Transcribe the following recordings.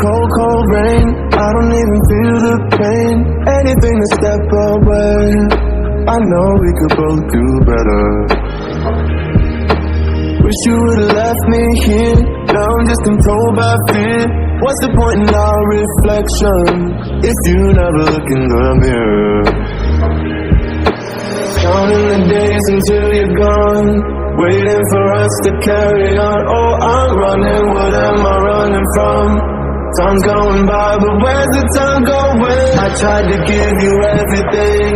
cold, cold rain. I don't even feel the pain. Anything to step away. I know we could both do better. Wish you would've left me here. Now I'm just controlled by fear. What's the point in our reflection if you never look in the mirror? Counting the days until you're gone, waiting for us to carry on. Oh, I'm running, what am I running from? Time's going by, but where's the time going? I tried to give you everything.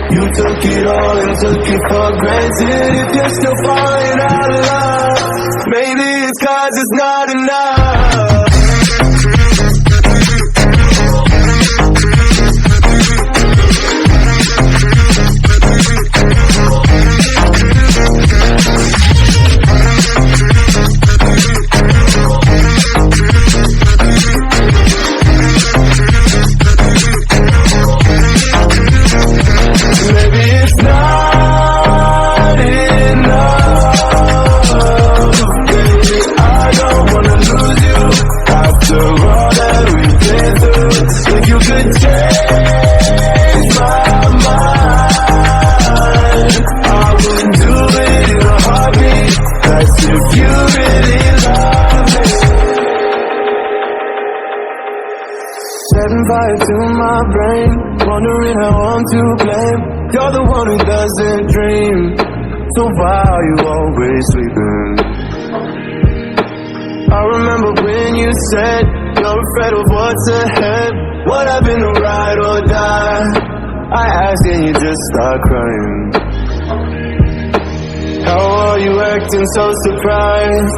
You took it all and took it for granted. If you're still falling out of love, maybe it's 'cause it's not enough. Setting fire to my brain, wondering how I'm to blame. You're the one who doesn't dream, so why are you always sleeping? I remember when you said you're afraid of what's ahead. What happened to ride or die? I asked and you just start crying. How are you acting so surprised?